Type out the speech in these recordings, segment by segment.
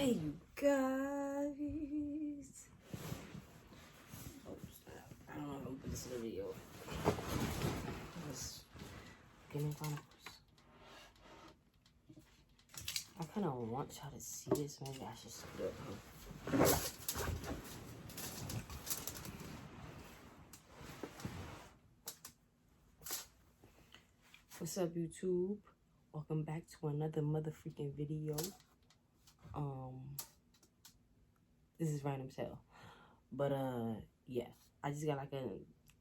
Hey, you guys. Oh, snap. I don't know if I'm put this in the video. Let's get in front of us. I kind of want y'all to see this. Maybe I should split it. What's up, YouTube? Welcome back to another motherfucking video. This is random as hell. But, yeah. I just got like a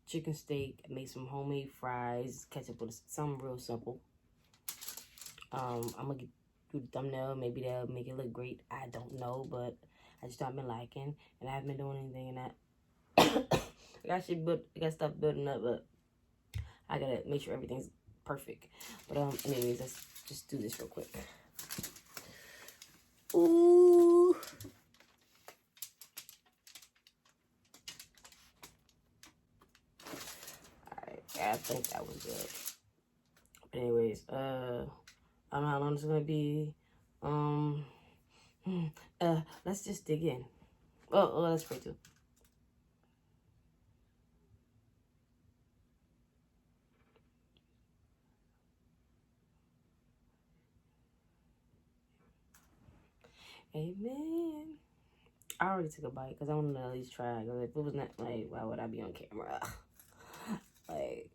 chicken steak. I made some homemade fries. Ketchup with something real simple. I'm gonna do the thumbnail. Maybe that'll make it look great. I don't know, but I just I've been liking. And I haven't been doing anything in that. I got stuff building up, but I gotta make sure everything's perfect. But, anyways, let's just do this real quick. Ooh. Alright, I think that was good. But anyways, I don't know how long it's gonna be. Let's just dig in. Oh, let's pray too. Amen. I already took a bite because I wanted to at least try. Because if it was not like, why would I be on camera? Like,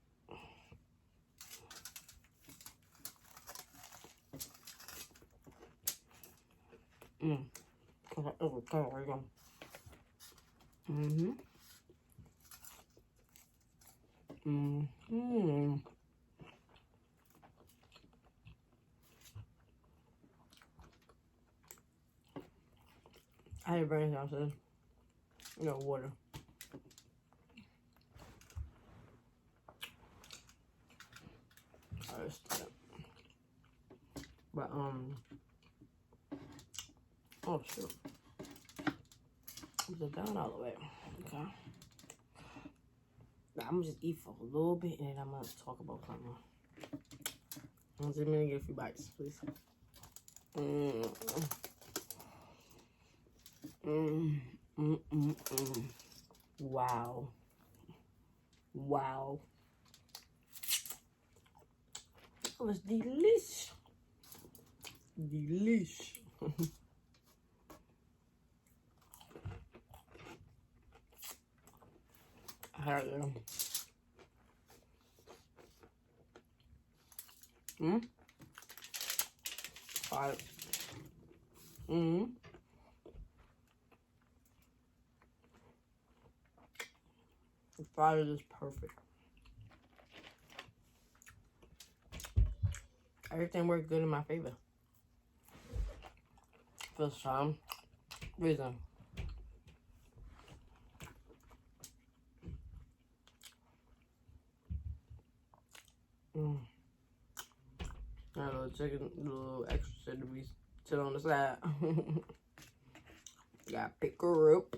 I had brain downstairs. You know, water. Alright, let's do that. But, oh, shoot. Is it down all the way? Okay. Now, I'm gonna just eat for a little bit and then I'm gonna talk about something. I'm just gonna get a few bites, please. Wow. Wow. It was delish. Delish. Alright, yeah. Alright. The fries is perfect. Everything worked good in my favor. For some reason. Got a little chicken, a little extra shit to be sit on the side. Gotta pick her up.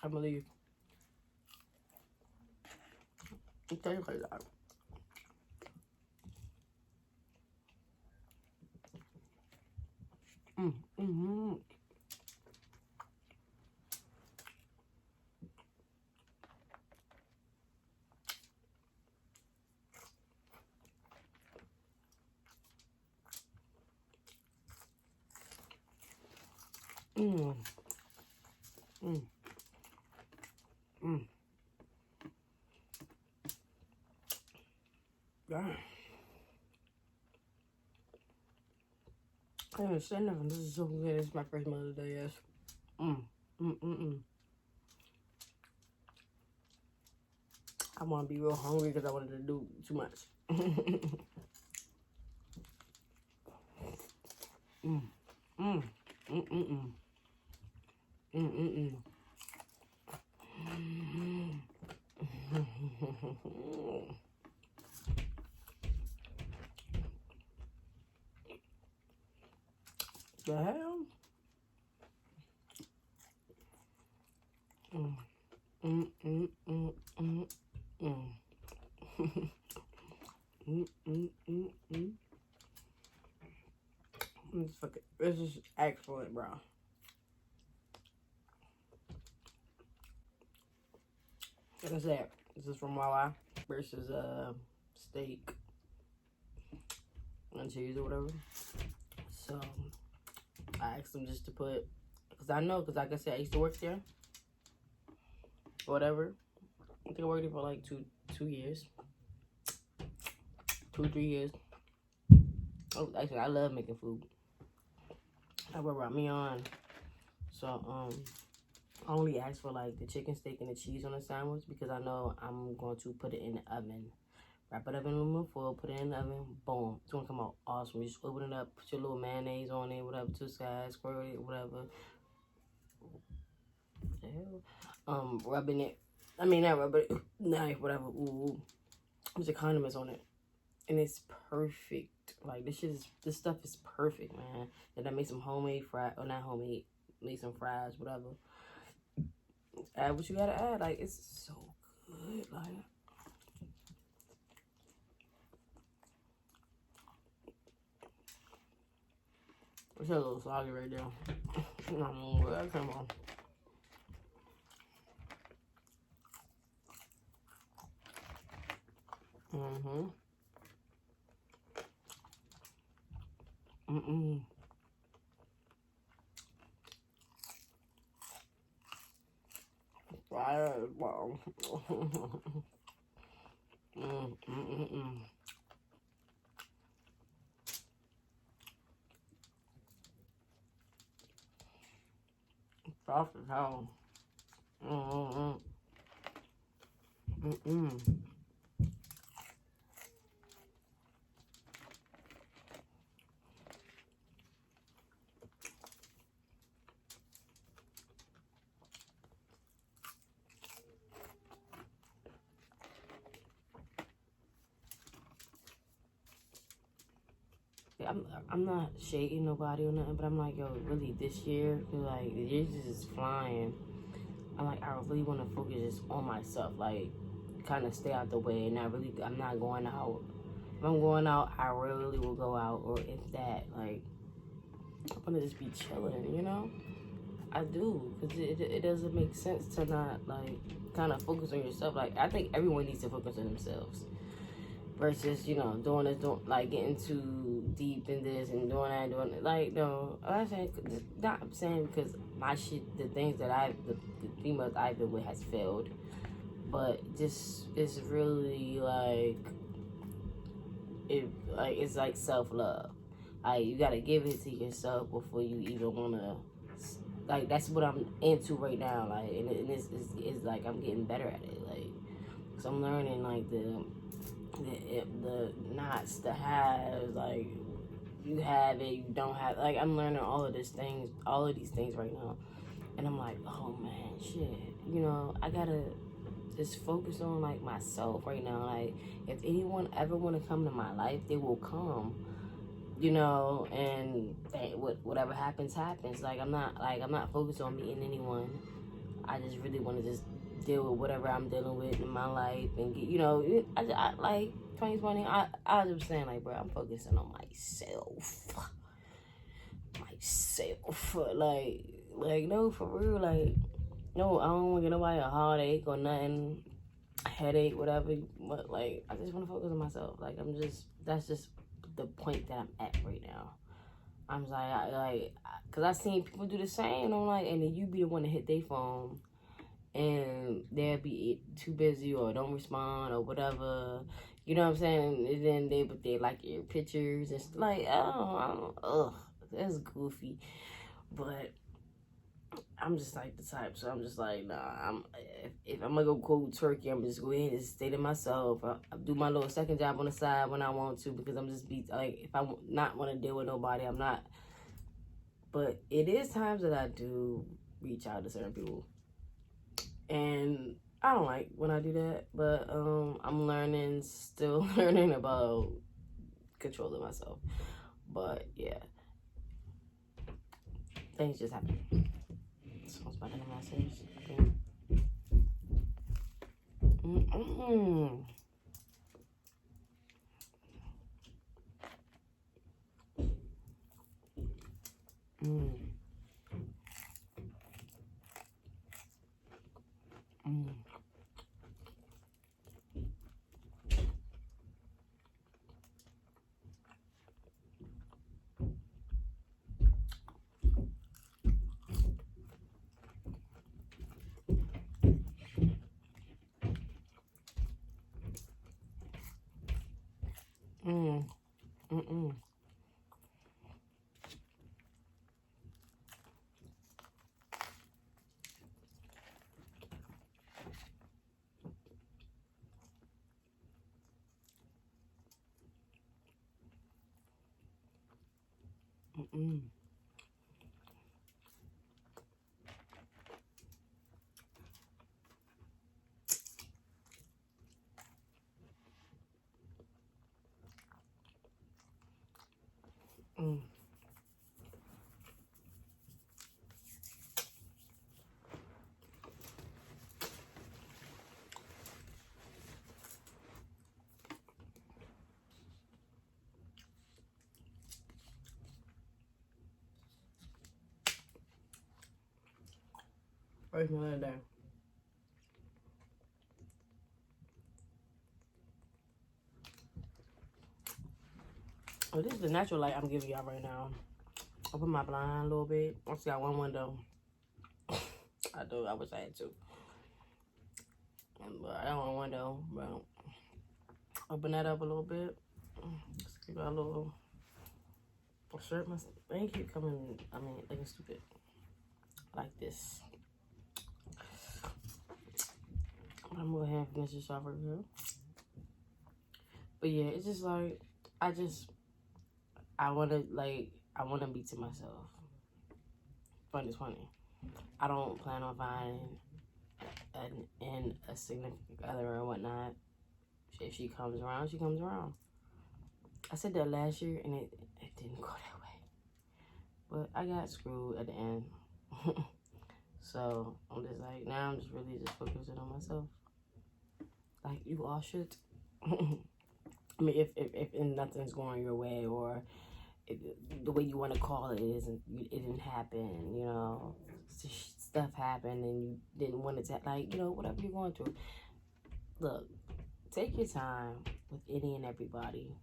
I believe. It tastes like that. Yeah. I didn't say nothing. This is so good. It's my first Mother's Day, yes. I want to be real hungry because I wanted to do too much. mm, mm, mm, mm, mm. The hell? Mm, mm, mm, mm, mm, mm. Mm, mm, mm, mm. This is excellent, bro. Like I said, this is from Wawa versus steak and cheese or whatever. So I asked them just to put, because I know, because like I said, I used to work there. Whatever. I think I worked there for like two years. 2-3 years. Oh, actually, I love making food. I work around me on. So, I only asked for like the chicken steak and the cheese on the sandwich because I know I'm going to put it in the oven. Wrap it up in aluminum foil, put it in the oven, boom. It's gonna come out awesome. You just open it up, put your little mayonnaise on it, whatever, 2 sides, Curley, whatever. What the hell? Rubbing it. I mean, not rub it, knife, whatever. Ooh. There's the condiments on it. And it's perfect. Like, this stuff is perfect, man. And I made some homemade fries, or not homemade, made some fries, whatever. Add what you gotta add. Like, it's so good. Like, it's a little soggy right there. I don't know where that came from. Fire is bomb. Soft as hell. I'm not shading nobody or nothing, but I'm like, yo, really, this year, like, the years is flying. I'm like, I really want to focus just on myself, like, kind of stay out the way, and I'm not going out. If I'm going out, I really will go out, or if that, like, I want to just be chilling, you know? I do, because it doesn't make sense to not, like, kind of focus on yourself. Like, I think everyone needs to focus on themselves. Versus, you know, like, getting too deep in this and doing that, like, no. I'm saying because my shit, the things that the females I've been with has failed. But just, it's really, like, it's like self-love. Like, you gotta give it to yourself before you even wanna, like, that's what I'm into right now. Like, and it's like, I'm getting better at it. Like, so I'm learning, like, the knots, the haves, like, you have it, you don't have, like, I'm learning all of these things right now, and I'm like, oh man, shit, you know, I gotta just focus on, like, myself right now. Like, if anyone ever want to come to my life, they will come, you know, and whatever happens. Like, I'm not focused on meeting anyone. I just really want to just deal with whatever I'm dealing with in my life and get, you know, I like 2020. I was just saying, like, bro, I'm focusing on myself, like, no, for real, like, no, I don't want to get nobody a heartache or nothing, headache, whatever. But, like, I just want to focus on myself. Like, that's just the point that I'm at right now. I'm like, cause I seen people do the same. And I'm like, and then you be the one to hit their phone. And they'll be too busy or don't respond or whatever, you know what I'm saying? And then they like your pictures and like, that's goofy. But I'm just like the type, so I'm just like, nah. If I'm gonna go cold turkey, I'm just go ahead and stay to myself. I do my little second job on the side when I want to, because I'm just be like, if I not want to deal with nobody, I'm not. But it is times that I do reach out to certain people, and I don't like when I do that. But I'm learning, still learning about controlling myself. But yeah, things just happen. Smells better than my face. First one of the day. Oh, this is the natural light I'm giving y'all right now. Open my blind a little bit. I just got one window. I wish I had two. But I don't want one window. But open that up a little bit. Just give it a little shirt. My thing keep coming. I mean, looking stupid. Like this. I'm gonna go ahead and finish this off right here. But yeah, it's just like I wanna be to myself. Fun is funny. I don't plan on finding a significant other or whatnot. If she comes around, she comes around. I said that last year and it didn't go that way. But I got screwed at the end. So I'm just like, now I'm just really just focusing on myself. Like you all should. I mean, if nothing's going your way, or if the way you want to call it it didn't happen, you know, stuff happened and you didn't want it to, like, you know, whatever you're going through. Look, take your time with any and everybody.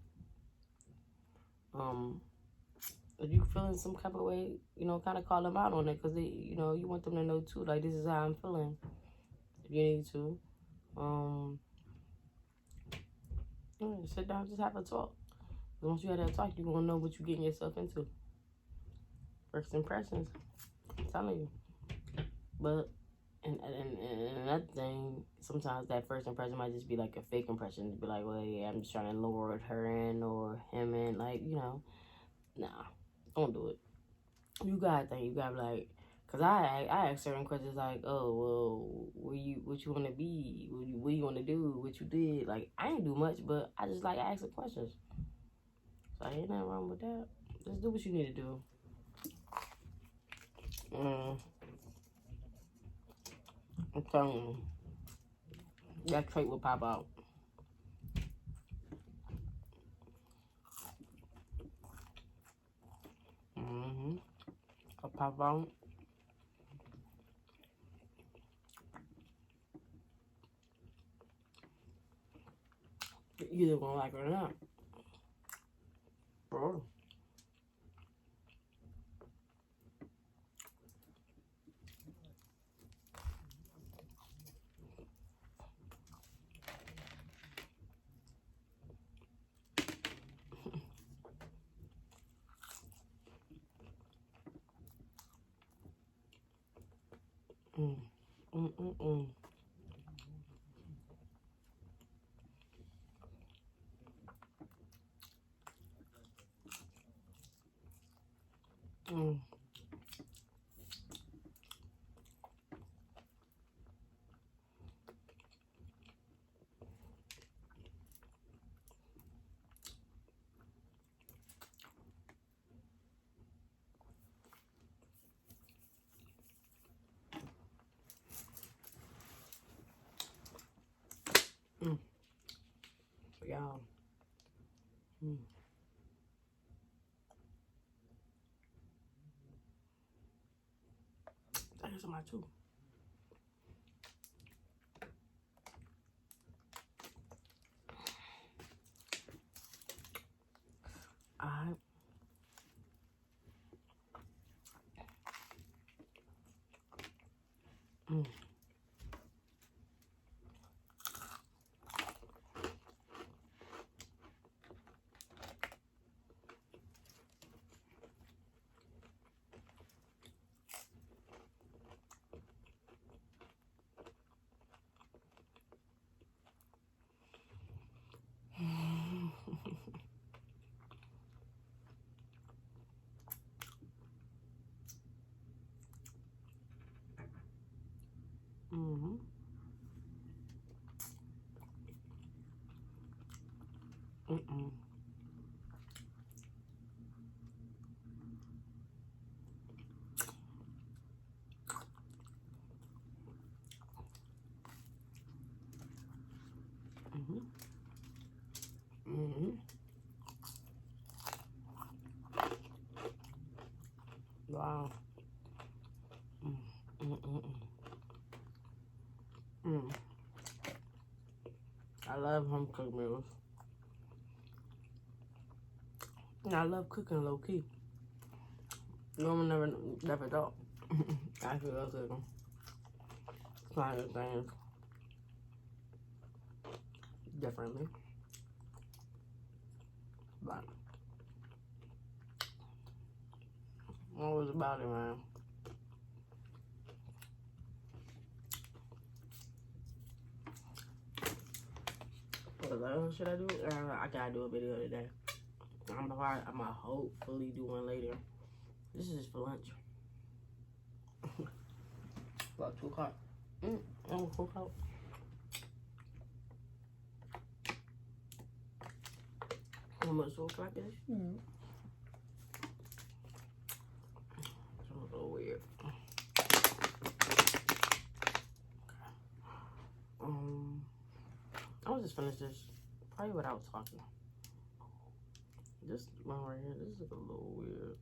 If you feeling some type of way, you know, kind of call them out on it, because you know, you want them to know too, like, this is how I'm feeling. If you need to, sit down, just have a talk. Once you have that talk, you're gonna know what you're getting yourself into. First impressions, I'm telling you. But and another thing, sometimes that first impression might just be like a fake impression. To be like, well, yeah, I'm just trying to lure her in or him in, like, you know. Nah, don't do it. You gotta think. You gotta be like, cause I ask certain questions like, oh, well, what you wanna be? What you wanna do? What you did? Like, I ain't do much, but I just like asking questions. So ain't nothing wrong with that. Just do what you need to do. I'm telling you, that trait will pop out. I'll pop out. You either gonna like it or not. Bro. Mm. Mm, mm, mm. Mm. Mm. Y'all. Mm. That is my too. Alright. Mm. Mm-hmm. Mm-mm. Mm-hmm. Mm-hmm. Wow. Mm. Mm, mm, mm. Mm. I love home cooked meals. And I love cooking low key. No one never thought. I feel love cooking. Trying things differently. But what was about it, man? What should I do? I gotta do a video today. I'm gonna hopefully do one later. This is for lunch. About 2 o'clock. I'm 2 o'clock. How much 2 o'clock is? It's a little weird. I'll just finish this probably without talking. This one right here, this is a little weird.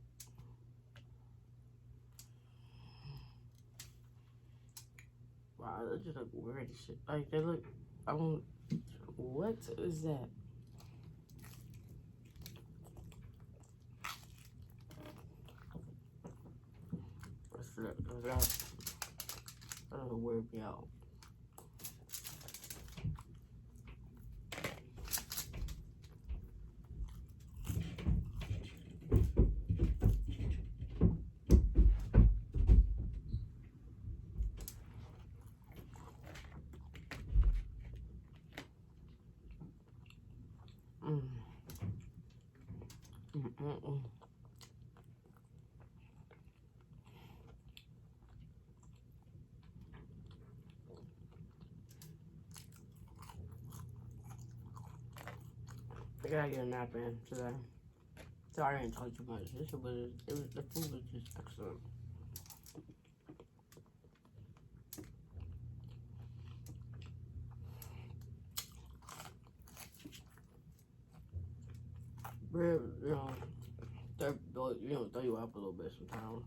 Wow, they just look weird as shit. Like they look, what is that? That'll weird me out. Mm. Mm-mm-mm. I gotta get a nap in today. Sorry I didn't talk too much. The food was just excellent. Bread, throw you up a little bit sometimes.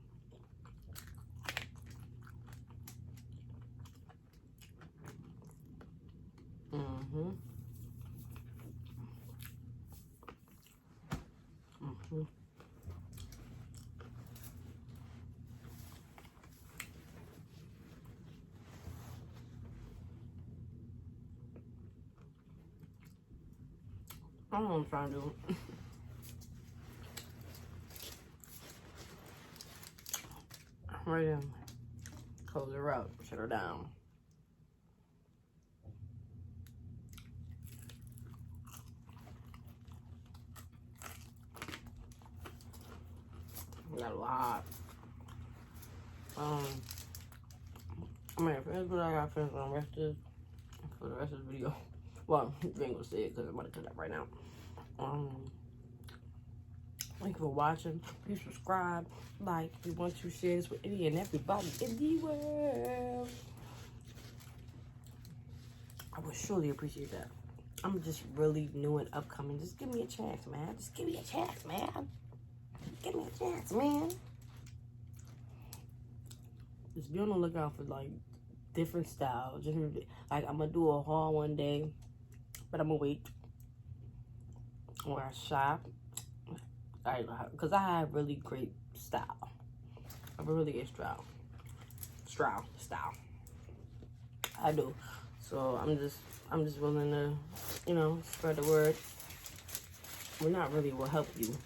Mm-hmm. Mm-hmm. I don't know what I'm trying to do. Right in. Close her up. Shut her down. Got a lot. I mean, that's what I got finished on the rest of for the rest of the video. Well, you ain't gonna see it because I'm about to cut that right now. Thank you for watching. Please subscribe, like, if you want to share this with any and everybody in the world. I would surely appreciate that. I'm just really new and upcoming. Just give me a chance, man. Just give me a chance, man. Give me a chance, man. Just be on the lookout for like different styles. Like I'm gonna do a haul one day, but I'm gonna wait. Or I shop. Because I have really great style. I have a really good style. I do. So I'm just willing to, you know, spread the word. We're not really will help you.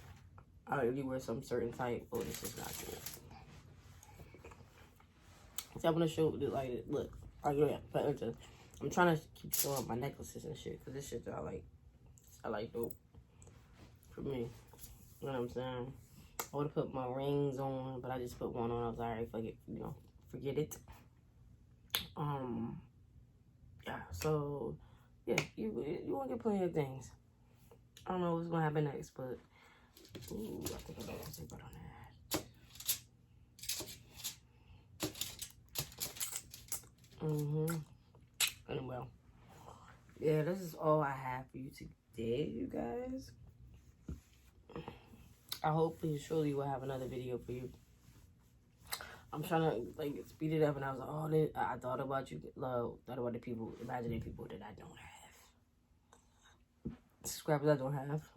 If you wear some certain type, oh, this is not cool. So I'm gonna show you, like, look, I'm trying to keep showing my necklaces and shit, cause this shit I like dope for me. You know what I'm saying? I would have put my rings on, but I just put one on. I was like, alright, fuck it, you know, forget it. Yeah. So yeah, you won't get plenty of things. I don't know what's gonna happen next, but ooh, I think I got some butter on that. Anyway, yeah, this is all I have for you today, you guys. I hope surely will have another video for you. I'm trying to like speed it up, and I was like, oh, I thought about you, thought about the people, imagining people that I don't have, subscribers I don't have.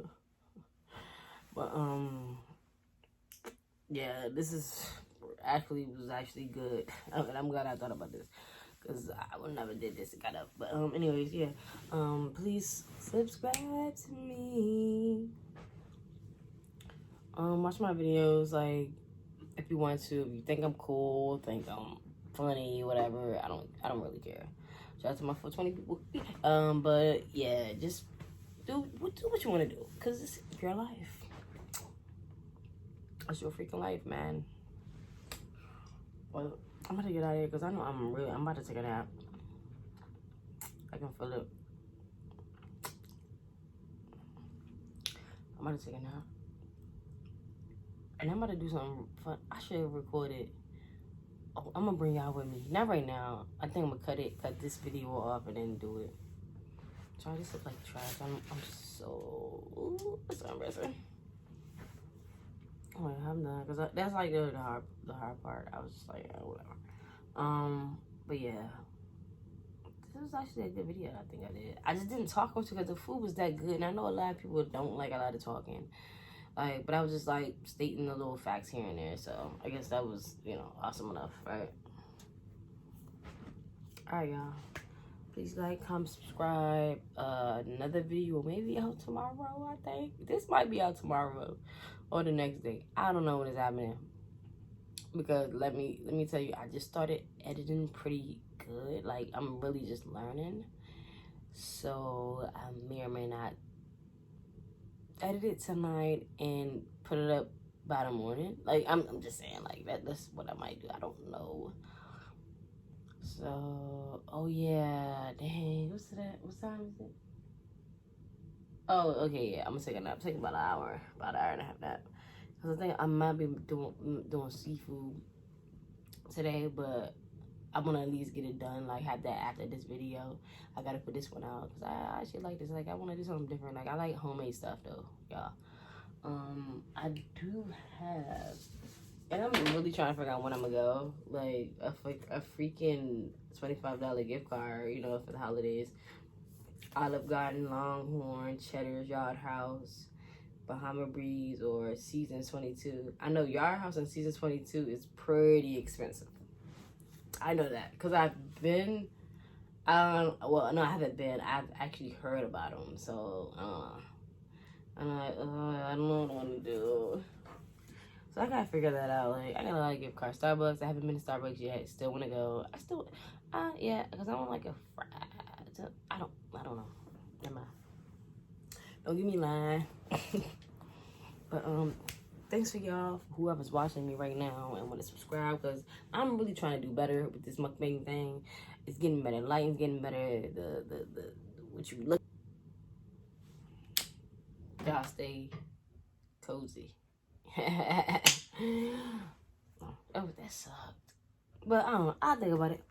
But yeah, this was actually good, and I'm glad I thought about this. Cause I would never did this and got up. But anyways, yeah. Please subscribe to me. Watch my videos, like, if you want to. If you think I'm cool, think I'm funny, whatever. I don't really care. Shout out to my 420 people. But yeah, just do what you want to do, cause it's your life. It's your freaking life, man. Well, I'm about to get out of here because I know I'm about to take a nap. I can feel it. I'm about to take a nap. And I'm about to do something fun. I should have recorded. Oh, I'm going to bring y'all with me. Not right now. I think I'm going to cut this video off and then do it. Sorry, this looks like trash. I'm so embarrassing. Oh, I'm done. Because that's like the hard part. I was just like, yeah, whatever. But yeah. This was actually a good video. I think I did. I just didn't talk much because the food was that good. And I know a lot of people don't like a lot of talking. Like, but I was just like stating the little facts here and there. So I guess that was, you know, awesome enough, right? Alright, y'all. Please like, comment, subscribe. Another video maybe out tomorrow, I think. This might be out tomorrow or the next day. I don't know when it's happening. Because let me tell you, I just started editing pretty good. Like, I'm really just learning. So I may or may not edit it tonight and put it up by the morning. Like, I'm just saying, like, that's what I might do. I don't know. So, oh yeah, dang, what's that? What time is it? Oh, okay, yeah, I'm gonna take a nap. Take about an hour and a half nap. Cause I think I might be doing seafood today, but I'm gonna at least get it done. Like, have that after this video. I gotta put this one out because I actually like this. Like, I want to do something different. Like, I like homemade stuff though, y'all. I do have, and I'm really trying to figure out when I'm gonna go. Like a freaking $25 gift card, you know, for the holidays. Olive Garden, Longhorn, Cheddar's, Yard House, Bahama Breeze, or Seasons 22. I know Yard House and Seasons 22 is pretty expensive. I know that because I've been. Well, no, I haven't been. I've actually heard about them. So, I don't know what I want to do. So I gotta figure that out. Like, I got a lot of gift cards. Starbucks, I haven't been to Starbucks yet. Still wanna go. Yeah, because I want like a fry. I don't know. Never mind. Don't get me lying. But thanks for y'all, whoever's watching me right now and want to subscribe, because I'm really trying to do better with this mukbang thing. It's getting better. Lighting's getting better. The what you look. Y'all stay cozy. Oh, that sucked. But I don't know. I'll think about it.